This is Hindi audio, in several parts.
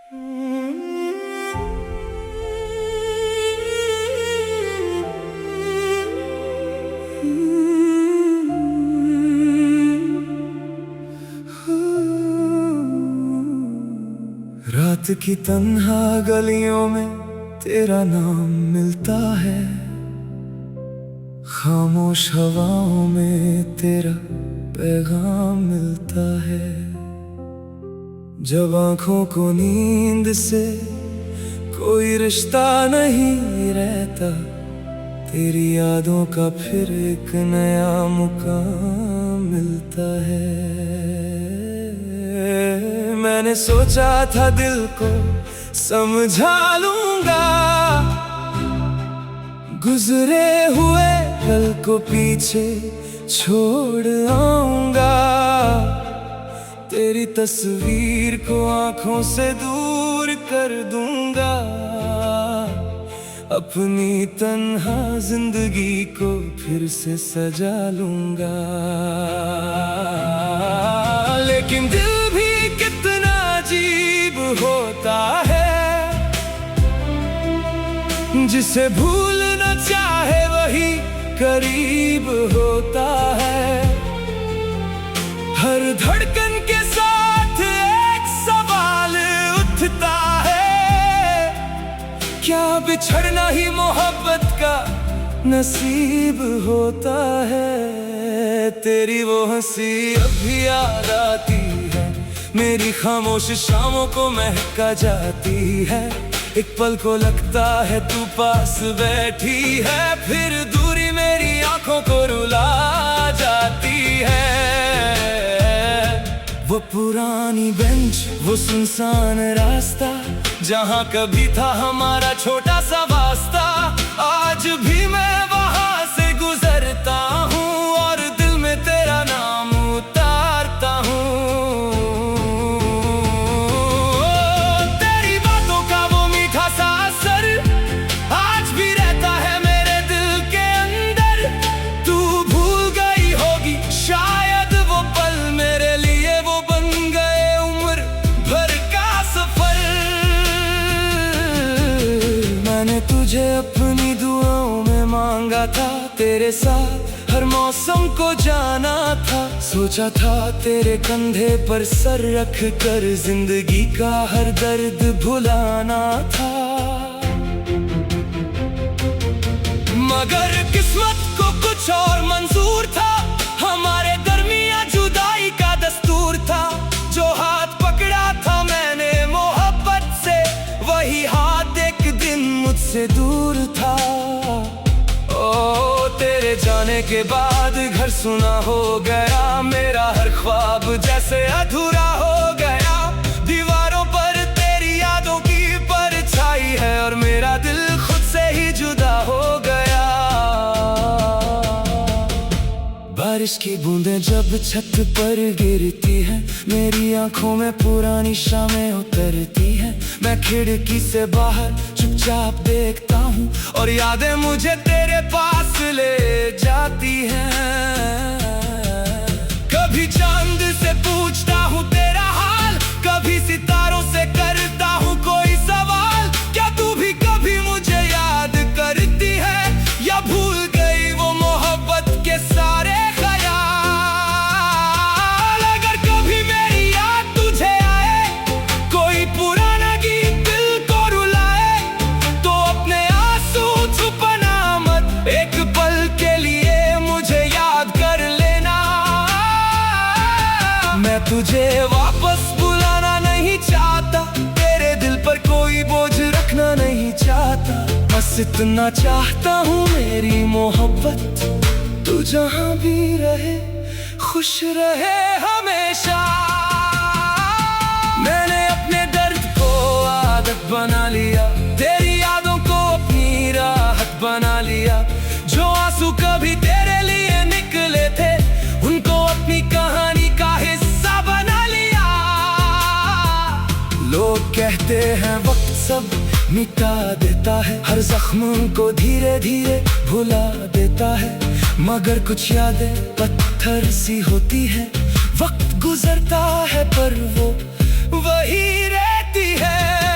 रात की तन्हा गलियों में तेरा नाम मिलता है, खामोश हवाओं में तेरा पैगाम मिलता है। जब आँखों को नींद से कोई रिश्ता नहीं रहता, तेरी यादों का फिर एक नया मुकाम मिलता है। मैंने सोचा था दिल को समझा लूंगा, गुजरे हुए कल को पीछे छोड़ आऊंगा। तेरी तस्वीर को आंखों से दूर कर दूंगा, अपनी तन्हा जिंदगी को फिर से सजा लूंगा। लेकिन दिल भी कितना अजीब होता है, जिसे भूलना चाहे वही करीब होता है। हर धड़कन के साथ एक सवाल उठता है, क्या बिछड़ना ही मोहब्बत का नसीब होता है। तेरी वो हंसी अभी याद आती है, मेरी खामोश शामों को महका जाती है। एक पल को लगता है तू पास बैठी है, फिर दूरी मेरी आंखों को रुला जाती है। वो पुरानी बेंच, वो सुनसान रास्ता, जहाँ कभी था हमारा छोटा सा वास्ता, आज भी मैं वहाँ से गुजरता हूँ और दिल में तेरा नाम उतारता हूँ। तेरी बातों का वो मीठा सा असर आज भी रहता है मेरे दिल के अंदर। तू भूल गई होगी शायद वो पल, मेरे लिए वो बन गए उम्र भर का सफर। मैंने तुझे अपनी दुआओं में मांगा था, तेरे साथ हर मौसम को जाना था। सोचा था तेरे कंधे पर सर रख कर जिंदगी का हर दर्द भुलाना था। मगर किस्मत को कुछ और मंजूर था, हमारे दरमियां जुदाई का दस्तूर था। जो हाथ पकड़ा था मैंने मोहब्बत से, वही हाथ एक दिन मुझसे दूर था। ओ तेरे जाने के बाद घर सुना हो गया, मेरा हर ख्वाब जैसे अधूरा हो गया। दीवारों पर तेरी यादों की परछाई है और मेरा दिल खुद से ही जुदा हो गया। बारिश की बूंदें जब छत पर गिरती है, मेरी आंखों में पुरानी शामें उतरती हैं। मैं खिड़की से बाहर चुपचाप देखता हूँ और यादें मुझे तेरे पास ले जाती हैं। कभी चांद से पूछता हूँ तेरा हाल, कभी सितारों से करता हूँ कोई सवाल। क्या तू भी कभी मुझे याद करती है, या भूल गई वो मोहब्बत के सारे तुझे वापस बुलाना नहीं चाहता, तेरे दिल पर कोई बोझ रखना नहीं चाहता। बस इतना चाहता हूँ मेरी मोहब्बत, तू जहाँ भी रहे खुश रहे हमेशा। मैंने अपने दर्द को आदत बना लिया, तेरी यादों को अपनी राहत बना लिया। जो आंसू कभी तेरे लिए निकले थे, उनको अपनी कहानी का हिस्सा बना लिया। लोग कहते हैं वक्त सब मिटा देता है, हर जख्म को धीरे धीरे भुला देता है। मगर कुछ यादें पत्थर सी होती हैं, वक्त गुजरता है पर वो वही रहती है।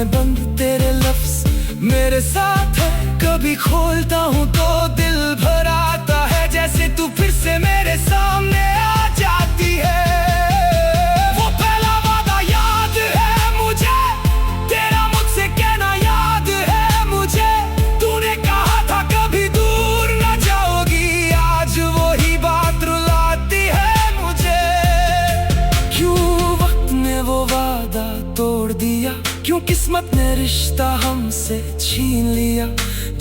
में बंद तेरे लफ्ज मेरे साथ है। कभी खोलता हूँ तो दिल भर आता है, जैसे तू फिर से मेरे सामने आ जाती है। वो पहला वादा याद है मुझे, तेरा मुझसे कहना याद है मुझे। तूने कहा था कभी दूर न जाओगी, आज वही बात रुलाती है मुझे। क्यों वक्त ने वो वादा तोड़ दिया, क्यों किस्मत ने रिश्ता हमसे छीन लिया।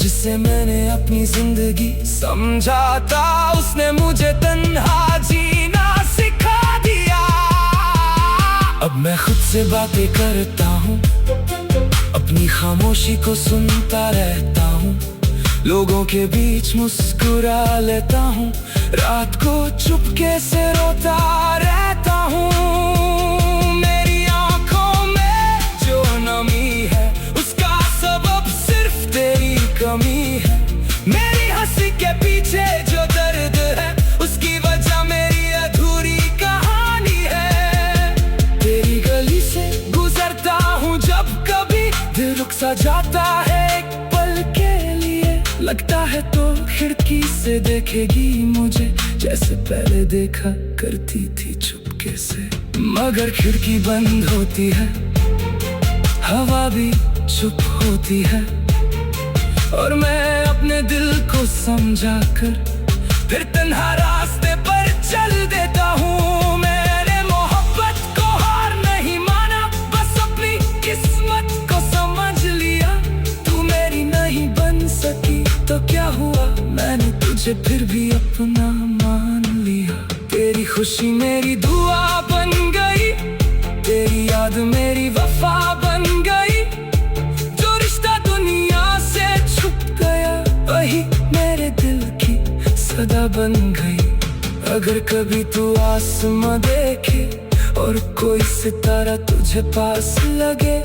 जिसे मैंने अपनी जिंदगी समझा था, उसने मुझे तन्हा जीना सिखा दिया। अब मैं खुद से बातें करता हूँ, अपनी खामोशी को सुनता रहता हूँ। लोगों के बीच मुस्कुरा लेता हूँ, रात को चुपके से रोता रहता हूँ। मेरी आंखों में जो नमी है, उसका सबब सिर्फ तेरी कमी है। मेरी हंसी के पीछे जो दर्द है, उसकी वजह मेरी अधूरी कहानी है। तेरी गली से गुजरता हूँ जब कभी, दिल रुक सा जाता है एक पल के लिए। लगता है तो खिड़की से देखेगी मुझे, जैसे पहले देखा करती थी चुपके से। मगर खिड़की बंद होती है, हवा भी चुप होती है, और मैं अपने दिल को समझा कर फिर तन्हा रास्ते पर चल देता हूँ। मैंने मोहब्बत को हार नहीं माना, बस अपनी किस्मत को समझ लिया। तू मेरी नहीं बन सकी तो क्या हुआ, मैंने तुझे फिर भी अपना मान लिया। तेरी खुशी मेरी दुआ बन गई, तेरी याद मेरी वफा बन गई। जो रिश्ता दुनिया से छुप गया, वही मेरे दिल की सदा बन गई। अगर कभी तू आसमां देखे और कोई सितारा तुझे पास लगे,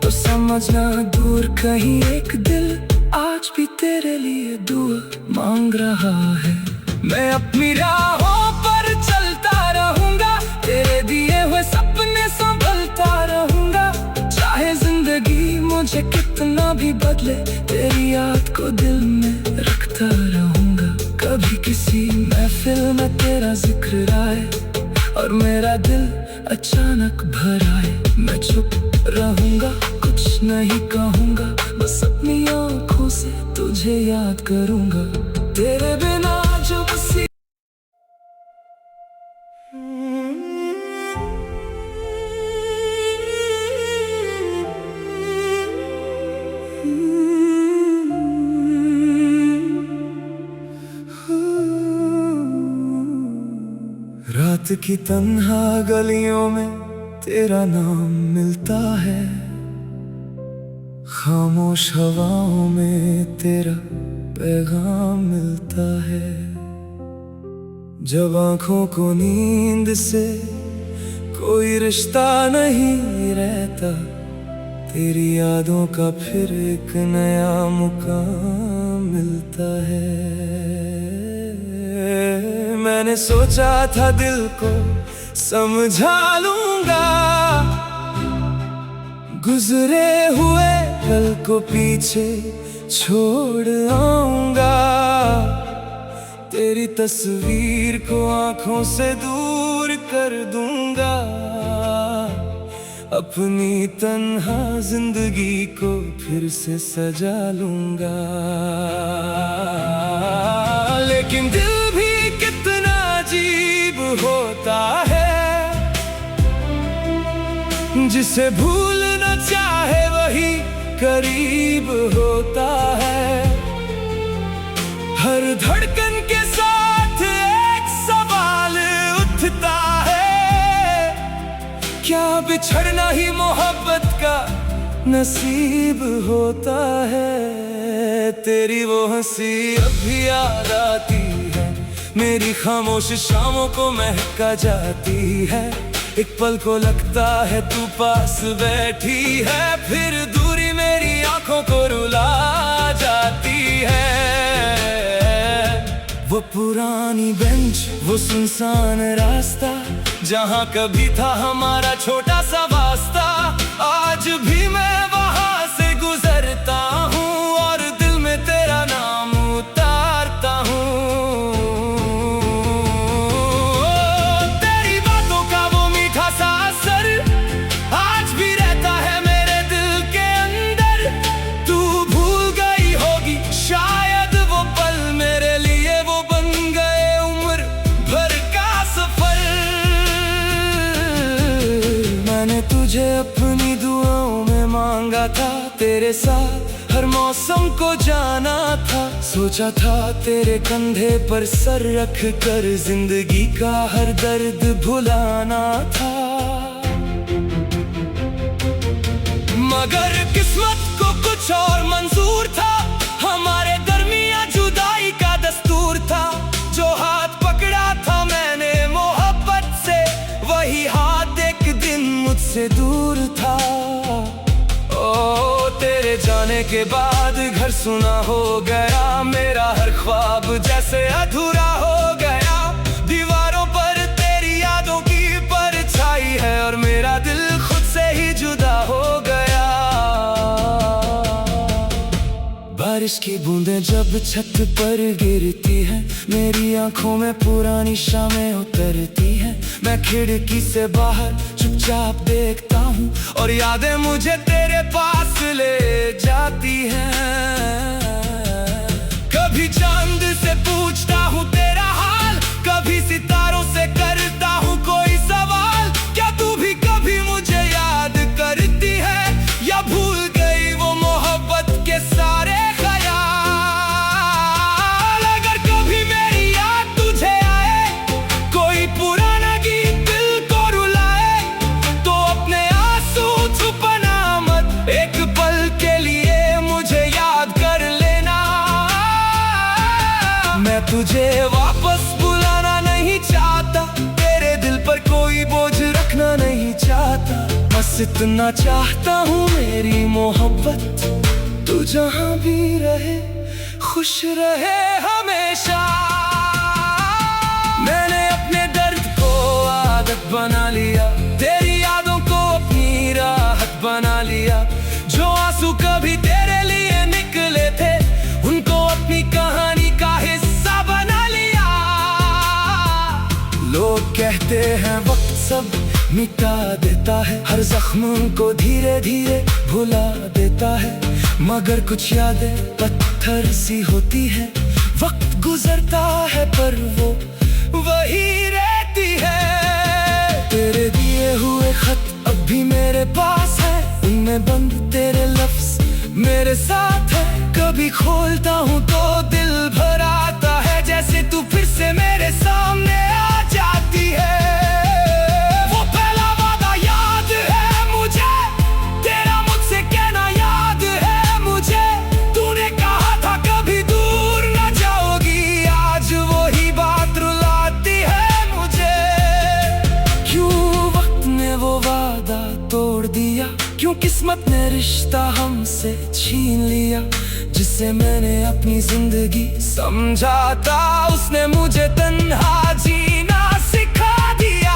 तो समझना दूर कहीं एक दिल आज भी तेरे लिए दुआ मांग रहा है। मैं अपनी राहों पर चलता रहूंगा, तेरे दिए हुए सपने संभलता रहूंगा। चाहे जिंदगी मुझे कितना भी बदले, तेरी याद को दिल में रखता रहूंगा। कभी किसी महफिल में तेरा जिक्र आए और मेरा दिल अचानक भर आए, मैं चुप रहूंगा, कुछ नहीं कहूंगा, बस अपनी आंखों से तुझे याद करूंगा। तेरे बिना जो बसी रात की तन्हा गलियों में तेरा नाम मिलता है, खामोश हवाओं में तेरा पैगाम मिलता है। जब आँखों को नींद से कोई रिश्ता नहीं रहता, तेरी यादों का फिर एक नया मुकाम मिलता है। मैंने सोचा था दिल को समझा लूंगा, गुजरे हुए कल को पीछे छोड़ आऊंगा। तेरी तस्वीर को आंखों से दूर कर दूंगा, अपनी तन्हा जिंदगी को फिर से सजा लूंगा। लेकिन दिल भी कितना अजीब होता है, जिसे भूलना चाहे वही करीब होता है। हर धड़कन के साथ एक सवाल उठता है, क्या बिछड़ना ही मोहब्बत का नसीब होता है। तेरी वो हंसी अभी याद आती है, मेरी खामोश शामों को महका जाती है। एक पल को लगता है तू पास बैठी है, फिर दूरी मेरी आंखों को रुला जाती है। वो पुरानी बेंच, वो सुनसान रास्ता, जहाँ कभी था हमारा छोटा सा वास्ता, आज भी मैं तुझे अपनी दुआओं में मांगा था, तेरे साथ हर मौसम को जाना था। सोचा था तेरे कंधे पर सर रख कर जिंदगी का हर दर्द भुलाना था। मगर किस्मत को कुछ और मंजूर था, हमारे दरमियां जुदाई का दस्तूर था। जो हाथ पकड़ा था मैंने मोहब्बत से, वही हाथ एक दिन मुझसे दूर था। ओ तेरे जाने के बाद घर सुना हो गया, मेरा हर ख्वाब जैसे अधूरा हो गया। दीवारों पर तेरी यादों की परछाई है और मेरा दिल खुद से ही जुदा हो गया। बारिश की बूंदें जब छत पर गिरती हैं, मेरी आंखों में पुरानी शामें उतरती हैं। मैं खिड़की से बाहर चुपचाप देखता हूँ और यादें मुझे तेरे पास ले जाती हैं। कभी चांद से पूछता हूँ तेरा हाल, कभी सितारों से करता हूँ कोई सवाल। क्या तू भी कभी मुझे याद करती है, या भूल गई वो मोहब्बत के सारे तुझे वापस बुलाना नहीं चाहता, तेरे दिल पर कोई बोझ रखना नहीं चाहता। बस इतना चाहता हूँ मेरी मोहब्बत, तू जहाँ भी रहे खुश रहे हमेशा। मैंने अपने दर्द को आदत बना लिया, तेरी यादों को अपनी राहत बना लिया। जो आंसू कभी तेरे लिए निकले थे, उनको अपनी कहानी का हिस्सा बना लिया। लोग कहते हैं वक्त सब मिटा देता है, हर जख्म को धीरे धीरे भुला देता है। मगर कुछ यादें पत्थर सी होती है, वक्त गुजरता है पर वो वही रहती है। तेरे दिए हुए खत अब भी मेरे पास है, उनमें बंद तेरे लफ्ज मेरे साथ है। कभी खोलता हूँ तो दिल भर आता है, जैसे तू फिर से मेरे सामने आ जाती है। वो पहला वादा याद है मुझे, तेरा मुझसे कहना याद है मुझे। तूने कहा था कभी दूर न जाओगी, आज वही बात रुलाती है मुझे। क्यों वक्त ने वो वादा तोड़ दिया, क्यों किस्मत ने रिश्ता हमसे छीन लिया। जिसे मैंने अपनी जिंदगी समझा था, उसने मुझे तन्हा जीना सिखा दिया।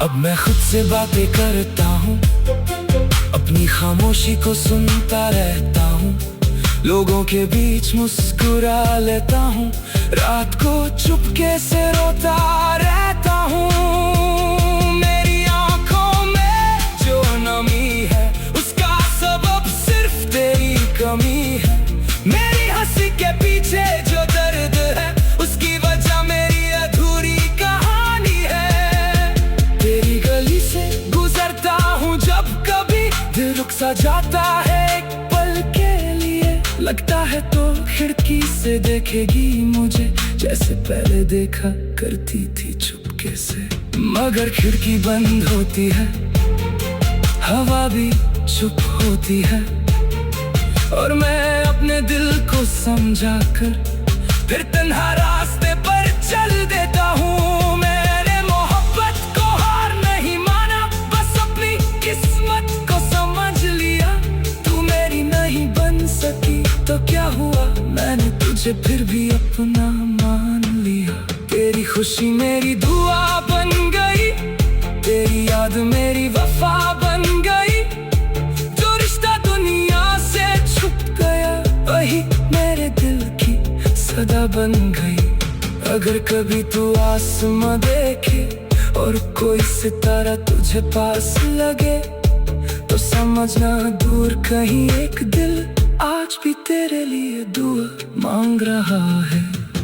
अब मैं खुद से बातें करता हूँ, अपनी खामोशी को सुनता रहता हूँ। लोगों के बीच मुस्कुरा लेता हूँ, रात को चुपके से रोता रहता हूँ। मेरी आंखों में जो नमी है, उसका सबब सिर्फ तेरी कमी है। मेरी हंसी के पीछे जो दर्द है, उसकी वजह मेरी अधूरी कहानी है। तेरी गली से गुजरता हूँ जब कभी, दिल रुक सा जाता है एक पल के लिए। लगता है तो खिड़की से देखेगी मुझे, जैसे पहले देखा करती थी चुपके से। मगर खिड़की बंद होती है, हवा भी चुप होती है, और मैं अपने दिल को समझा कर फिर तन्हा रास्ते पर चल देता हूँ। मैंने मोहब्बत को हार नहीं माना, बस अपनी किस्मत को समझ लिया। तू मेरी नहीं बन सकी तो क्या हुआ, मैंने तुझे फिर भी अपना मान लिया। तेरी खुशी मेरी दुआ बन गई, तेरी याद मेरी वफा बन गई। जो रिश्ता दुनिया से छुप गया, वही मेरे दिल की सदा बन गई। अगर कभी तू आसमां देखे और कोई सितारा तुझे पास लगे, तो समझना दूर कहीं एक दिल आज भी तेरे लिए दुआ मांग रहा है।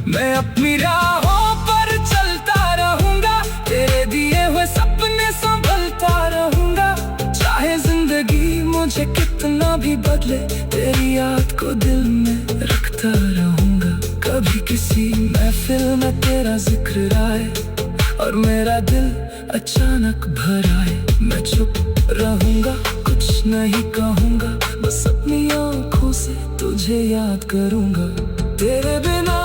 मैं अपनी राहों पर चलता रहूंगा, तेरे दिए हुए सपने संभलता रहूंगा। कितना भी बदले तेरी याद को दिल में रखता रहूंगा। कभी किसी महफिल में तेरा जिक्र आए और मेरा दिल अचानक भर आए, मैं चुप रहूंगा, कुछ नहीं कहूंगा, बस अपनी आंखों से तुझे याद करूंगा। तेरे बिना